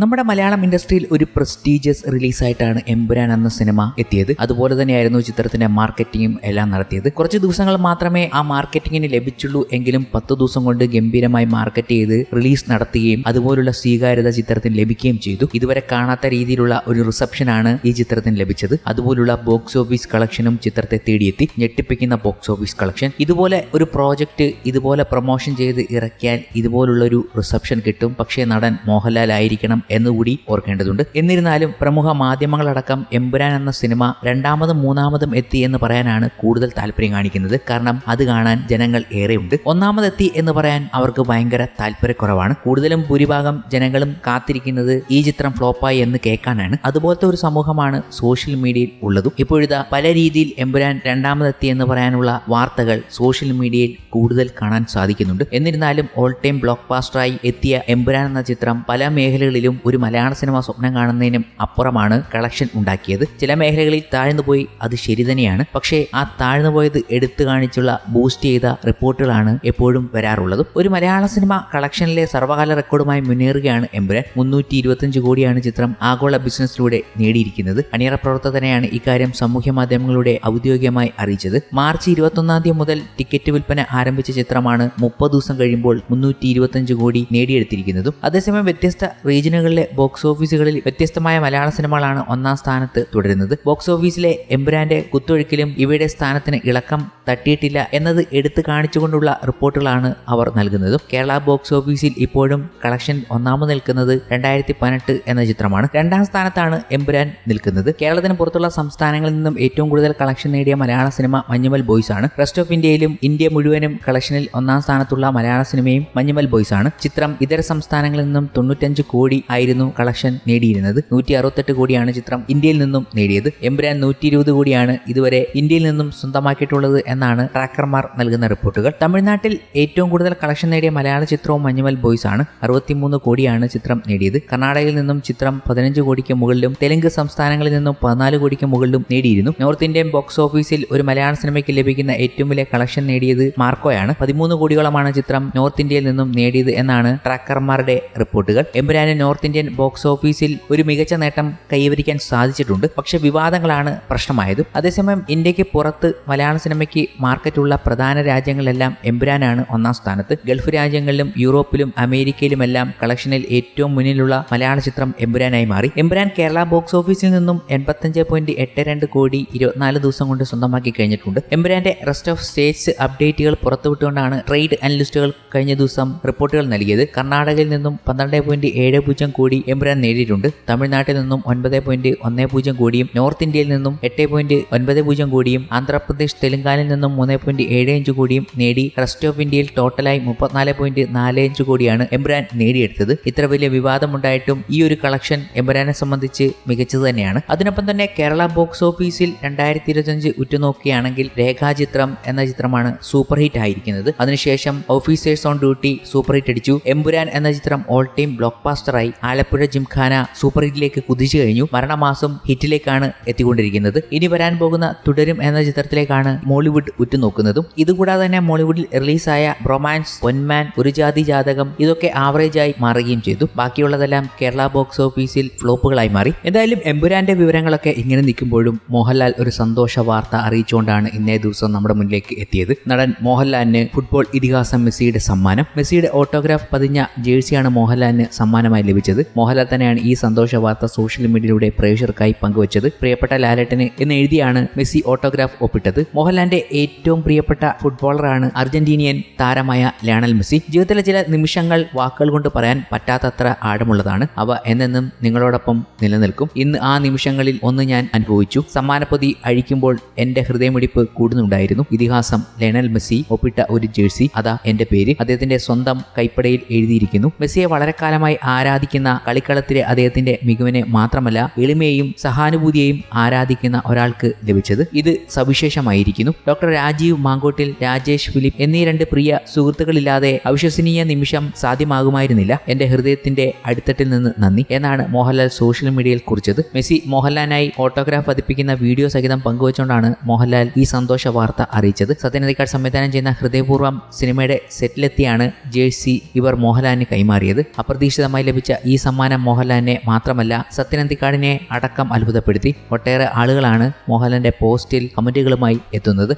നമ്മുടെ മലയാളം ഇൻഡസ്ട്രിയിൽ ഒരു പ്രസ്റ്റീജിയസ് റിലീസായിട്ടാണ് എമ്പുരാൻ എന്ന സിനിമ എത്തിയത്. അതുപോലെ തന്നെയായിരുന്നു ചിത്രത്തിന്റെ മാർക്കറ്റിംഗും എല്ലാം നടത്തിയത്. കുറച്ച് ദിവസങ്ങൾ മാത്രമേ ആ മാർക്കറ്റിംഗിന് ലഭിച്ചുള്ളൂ എങ്കിലും 10 ദിവസം കൊണ്ട് ഗംഭീരമായി മാർക്കറ്റ് ചെയ്ത് റിലീസ് നടത്തുകയും അതുപോലുള്ള സ്വീകാര്യത ചിത്രത്തിന് ലഭിക്കുകയും ചെയ്തു. ഇതുവരെ കാണാത്ത രീതിയിലുള്ള ഒരു റിസപ്ഷനാണ് ഈ ചിത്രത്തിന് ലഭിച്ചത്. അതുപോലുള്ള ബോക്സ് ഓഫീസ് കളക്ഷനും ചിത്രത്തെ തേടിയെത്തി. ഞെട്ടിപ്പിക്കുന്ന ബോക്സ് ഓഫീസ് കളക്ഷൻ. ഇതുപോലെ ഒരു പ്രോജക്റ്റ് ഇതുപോലെ പ്രൊമോഷൻ ചെയ്ത് ഇറക്കിയാൽ ഇതുപോലുള്ളൊരു റിസപ്ഷൻ കിട്ടും. പക്ഷേ നടൻ മോഹൻലാൽ ആയിരിക്കണം എന്നുകൂടി ഓർക്കേണ്ടതുണ്ട്. എന്നിരുന്നാലും പ്രമുഖ മാധ്യമങ്ങളടക്കം എമ്പുരാൻ എന്ന സിനിമ രണ്ടാമതും മൂന്നാമതും എത്തി എന്ന് പറയാനാണ് കൂടുതൽ താല്പര്യം കാണിക്കുന്നത്. കാരണം അത് കാണാൻ ജനങ്ങൾ ഏറെയുണ്ട്. ഒന്നാമതെത്തി എന്ന് പറയാൻ അവർക്ക് ഭയങ്കര താല്പര്യക്കുറവാണ്. കൂടുതലും ഭൂരിഭാഗം ജനങ്ങളും കാത്തിരിക്കുന്നത് ഈ ചിത്രം ഫ്ലോപ്പായി എന്ന് കേൾക്കാനാണ്. അതുപോലത്തെ ഒരു സമൂഹമാണ് സോഷ്യൽ മീഡിയയിൽ ഉള്ളതും. ഇപ്പോഴിതാ പല രീതിയിൽ എമ്പുരാൻ രണ്ടാമതെത്തി എന്ന് പറയാനുള്ള വാർത്തകൾ സോഷ്യൽ മീഡിയയിൽ കൂടുതൽ കാണാൻ സാധിക്കുന്നുണ്ട്. എന്നിരുന്നാലും ഓൾ ടൈം ബ്ലോക്ക് ബാസ്റ്ററായി എത്തിയ എമ്പുരാൻ എന്ന ചിത്രം പല മേഖലകളിലും ഒരു മലയാള സിനിമ സ്വപ്നം കാണുന്നതിനും അപ്പുറമാണ് കളക്ഷൻ ഉണ്ടാക്കിയത്. ചില മേഖലകളിൽ താഴ്ന്നുപോയി, അത് ശരി തന്നെയാണ്. പക്ഷേ ആ താഴ്ന്നുപോയത് എടുത്തു കാണിച്ചുള്ള ബൂസ്റ്റ് ചെയ്ത റിപ്പോർട്ടുകളാണ് എപ്പോഴും വരാറുള്ളത്. ഒരു മലയാള സിനിമ കളക്ഷനിലെ സർവ്വകാല റെക്കോർഡുമായി മുന്നേറുകയാണ് എമ്പുരാൻ. 325 കോടിയാണ് ചിത്രം ആഗോള ബിസിനസ്സിലൂടെ നേടിയിരിക്കുന്നത്. അണിയറ പ്രവർത്തകനെയാണ് ഇക്കാര്യം സാമൂഹ്യ മാധ്യമങ്ങളുടെ ഔദ്യോഗികമായി അറിയിച്ചത്. മാർച്ച് 21 മുതൽ ടിക്കറ്റ് വിൽപ്പന ആരംഭിച്ച ചിത്രമാണ് 30 ദിവസം കഴിയുമ്പോൾ 325 കോടി നേടിയെടുത്തിരിക്കുന്നതും. അതേസമയം വ്യത്യസ്ത റീജിയനുകളിലെ ബോക്സ് ഓഫീസുകളിൽ വ്യത്യസ്തമായ മലയാള സിനിമകളാണ് ഒന്നാം സ്ഥാനത്ത് തുടരുന്നത്. ബോക്സ് ഓഫീസിലെ എമ്പുരാന്റെ കുത്തൊഴുക്കിലും ഇവയുടെ സ്ഥാനത്തിന് ഇളക്കം തട്ടിയിട്ടില്ല എന്നത് എടുത്തു കാണിച്ചുകൊണ്ടുള്ള റിപ്പോർട്ടുകളാണ് അവർ നൽകുന്നതും. കേരള ബോക്സ് ഓഫീസിൽ ഇപ്പോഴും കളക്ഷൻ ഒന്നാമത് നിൽക്കുന്നത് 2018 എന്ന ചിത്രമാണ്. രണ്ടാം സ്ഥാനത്താണ് എമ്പുരാൻ നിൽക്കുന്നത്. കേരളത്തിന് പുറത്തുള്ള സംസ്ഥാനങ്ങളിൽ നിന്നും ഏറ്റവും കൂടുതൽ കളക്ഷൻ നേടിയ മലയാള സിനിമ മഞ്ഞുമൽ ബോയ്സ് ആണ്. റെസ്റ്റ് ഓഫ് ഇന്ത്യയിലും ഇന്ത്യ മുഴുവനും കളക്ഷനിൽ ഒന്നാം സ്ഥാനത്തുള്ള മലയാള സിനിമയും മഞ്ഞുമൽ ബോയ്സ് ആണ്. ചിത്രം ഇതര സംസ്ഥാനങ്ങളിൽ നിന്നും 95 കോടി ആയിരുന്നു കളക്ഷൻ നേടിയിരുന്നത്. 168 കോടിയാണ് ചിത്രം ഇന്ത്യയിൽ നിന്നും നേടിയത്. എമ്പുരാൻ 120 കോടിയാണ് ഇതുവരെ ഇന്ത്യയിൽ നിന്നും സ്വന്തമാക്കിയിട്ടുള്ളത് എന്നാണ് ട്രാക്കർമാർ നൽകുന്ന റിപ്പോർട്ടുകൾ. തമിഴ്നാട്ടിൽ ഏറ്റവും കൂടുതൽ കളക്ഷൻ നേടിയ മലയാള ചിത്രവും മഞ്ഞുമൽ ബോയ്സ് ആണ്. 63 കോടിയാണ് ചിത്രം നേടിയത്. കർണാടകയിൽ നിന്നും ചിത്രം 15 കോടിക്ക് മുകളിലും തെലുങ്ക് സംസ്ഥാനങ്ങളിൽ നിന്നും 14 കോടിക്ക് മുകളിലും നേടിയിരുന്നു. നോർത്ത് ഇന്ത്യൻ ബോക്സ് ഓഫീസിൽ ഒരു മലയാള സിനിമയ്ക്ക് ലഭിക്കുന്ന ഏറ്റവും വലിയ കളക്ഷൻ നേടിയത് മാർക്കോയാണ്. 13 കോടിയോളമാണ് ചിത്രം നോർത്ത് ഇന്ത്യയിൽ നിന്നും നേടിയത് എന്നാണ് ട്രാക്കർമാരുടെ റിപ്പോർട്ടുകൾ. എമ്പുരാന് നോർത്ത് ഇന്ത്യൻ ബോക്സ് ഓഫീസിൽ ഒരു മികച്ച നേട്ടം കൈവരിക്കാൻ സാധിച്ചിട്ടുണ്ട്. പക്ഷെ വിവാദങ്ങളാണ് പ്രശ്നമായത്. അതേസമയം ഇന്ത്യക്ക് പുറത്ത് മലയാള സിനിമയ്ക്ക് മാർക്കറ്റുള്ള പ്രധാന രാജ്യങ്ങളിലെല്ലാം എമ്പുരാനാണ് ഒന്നാം സ്ഥാനത്ത്. ഗൾഫ് രാജ്യങ്ങളിലും യൂറോപ്പിലും അമേരിക്കയിലുമെല്ലാം കളക്ഷനിൽ ഏറ്റവും മുന്നിലുള്ള മലയാള ചിത്രം എമ്പുരാനായി മാറി. എമ്പുരാൻ കേരള ബോക്സ് ഓഫീസിൽ നിന്നും 85.82 കോടി 24 ദിവസം കൊണ്ട് സ്വന്തമാക്കി കഴിഞ്ഞിട്ടുണ്ട്. എമ്പുരാന്റെ റെസ്റ്റ് ഓഫ് സ്റ്റേറ്റ്സ് അപ്ഡേറ്റുകൾ പുറത്തുവിട്ടുകൊണ്ടാണ് ട്രേഡ് അനലിസ്റ്റുകൾ കഴിഞ്ഞ ദിവസം റിപ്പോർട്ടുകൾ നൽകിയത്. കർണാടകയിൽ നിന്നും 12.70 കോടി എമ്പുരാൻ നേടിയിട്ടുണ്ട്. തമിഴ്നാട്ടിൽ നിന്നും 9.10 കോടിയും നോർത്ത് ഇന്ത്യയിൽ നിന്നും 8.90 കോടിയും ആന്ധ്രാപ്രദേശ് തെലങ്കാനയിൽ നിന്നും 3.75 കോടിയും നേടി. റെസ്റ്റ് ഓഫ് ഇന്ത്യയിൽ ടോട്ടലായി 34.45 കോടിയാണ് എമ്പുരാൻ നേടിയെടുത്തത്. ഇത്ര വലിയ വിവാദമുണ്ടായിട്ടും ഈ ഒരു കളക്ഷൻ എമ്പുരാനെ സംബന്ധിച്ച് മികച്ചത് തന്നെയാണ്. അതിനൊപ്പം തന്നെ കേരള ബോക്സ് ഓഫീസിൽ 2025 ഉറ്റുനോക്കുകയാണെങ്കിൽ രേഖാചിത്രം എന്ന ചിത്രമാണ് സൂപ്പർ ഹിറ്റ് ആയിരിക്കുന്നത്. അതിനുശേഷം officers on duty super hit അടിച്ചു. എമ്പുരാൻ എന്ന ചിത്രം ഓൾ ടൈം ബ്ലോക്ക് ബാസ്റ്ററായി. ആലപ്പുഴ ജിംഖാന സൂപ്പർ ഹിറ്റിലേക്ക് കുതിച്ചു കഴിഞ്ഞു. മരണമാസം ഹിറ്റിലേക്കാണ് എത്തിക്കൊണ്ടിരിക്കുന്നത്. ഇനി വരാൻ പോകുന്ന തുടരും എന്ന ചിത്രത്തിലേക്കാണ് മോളിവുഡ് ഉറ്റുനോക്കുന്നതും. ഇതുകൂടാതെ തന്നെ മോളിവുഡിൽ റിലീസായ ബ്രൊമാൻസ്, പൊന്മാൻ, ഒരു ജാതി ജാതകം ഇതൊക്കെ ആവറേജായി മാറുകയും ചെയ്തു. ബാക്കിയുള്ളതെല്ലാം കേരള ബോക്സ് ഓഫീസിൽ ഫ്ലോപ്പുകളായി മാറി. എന്തായാലും എമ്പുരാന്റെ വിവരങ്ങളൊക്കെ ഇങ്ങനെ നിൽക്കുമ്പോഴും മോഹൻലാൽ ഒരു സന്തോഷ വാർത്ത അറിയിച്ചുകൊണ്ടാണ് ഇന്നേ ദിവസം നമ്മുടെ മുന്നിലേക്ക് എത്തിയത്. നടൻ മോഹൻലാലിന് ഫുട്ബോൾ ഇതിഹാസം മെസ്സിയുടെ സമ്മാനം. മെസ്സിയുടെ ഓട്ടോഗ്രാഫ് പതിഞ്ഞ ജേഴ്സിയാണ് മോഹൻലാലിന് സമ്മാനമായി ലഭിച്ചത്. മോഹൻലാൽ തന്നെയാണ് ഈ സന്തോഷ വാർത്ത സോഷ്യൽ മീഡിയയിലൂടെ പ്രേക്ഷകർക്കായി പങ്കുവച്ചത്. പ്രിയപ്പെട്ട ലാലേട്ടന് എന്ന് എഴുതിയാണ് മെസ്സി ഓട്ടോഗ്രാഫ് ഒപ്പിട്ടത്. മോഹൻലാലിന്റെ ഏറ്റവും പ്രിയപ്പെട്ട ഫുട്ബോളറാണ് അർജന്റീനിയൻ താരമായ ലയണൽ മെസ്സി. ജീവിതത്തിലെ ചില നിമിഷങ്ങൾ വാക്കുകൾ കൊണ്ട് പറയാൻ പറ്റാത്തത്ര ആഴമുള്ളതാണ്. അവ എന്നെന്നും നിങ്ങളോടൊപ്പം നിലനിൽക്കും. ഇന്ന് ആ നിമിഷങ്ങളിൽ ഒന്ന് ഞാൻ അനുഭവിച്ചു. സമ്മാനപ്പൊതി അഴിക്കുമ്പോൾ എന്റെ ഹൃദയമിടിപ്പ് കൂടുന്നുണ്ടായിരുന്നു. ഇതിഹാസം ലയണൽ മെസ്സി ഒപ്പിട്ട ഒരു ജേഴ്സി, അതാ എന്റെ പേര് അദ്ദേഹത്തിന്റെ സ്വന്തം കൈപ്പടയിൽ എഴുതിയിരിക്കുന്നു. മെസ്സിയെ വളരെ കാലമായി ആരാധിക്കുന്ന, കളിക്കളത്തിലെ അദ്ദേഹത്തിന്റെ മികവിനെ മാത്രമല്ല എളിമയെയും സഹാനുഭൂതിയെയും ആരാധിക്കുന്ന ഒരാൾക്ക് ലഭിച്ചത് ഇത് സവിശേഷമായിരിക്കുന്നു. ഡോക്ടർ രാജീവ് മാങ്കോട്ടിൽ, രാജേഷ് ഫിലിപ്പ് എന്നീ 2 പ്രിയ സുഹൃത്തുക്കളില്ലാതെ അവിശ്വസനീയ നിമിഷം സാധ്യമാകുമായിരുന്നില്ല. എന്റെ ഹൃദയത്തിന്റെ അടിത്തട്ടിൽ നിന്ന് നന്ദി എന്നാണ് മോഹൻലാൽ സോഷ്യൽ മീഡിയയിൽ കുറിച്ചത്. മെസ്സി മോഹൻലാലിനായി ഓട്ടോഗ്രാഫ് പതിപ്പിക്കുന്ന വീഡിയോ സഹിതം പങ്കുവച്ചുകൊണ്ടാണ് മോഹൻലാൽ ഈ സന്തോഷ വാർത്ത അറിയിച്ചത്. സത്യൻ അന്തിക്കാട് സംവിധാനം ചെയ്യുന്ന ഹൃദയപൂർവ്വം സിനിമയുടെ സെറ്റിലെത്തിയാണ് ജേഴ്സി ഇവർ മോഹൻലാലിന് കൈമാറിയത്. അപ്രതീക്ഷിതമായി ലഭിച്ച ഈ സമ്മാനം മോഹൻലാലിനെ മാത്രമല്ല സത്യൻ അന്തിക്കാടിനെ അടക്കം അത്ഭുതപ്പെടുത്തി. ഒട്ടേറെ ആളുകളാണ് മോഹൻലാലിന്റെ പോസ്റ്റിൽ കമന്റുകളുമായി എത്തുന്നത്.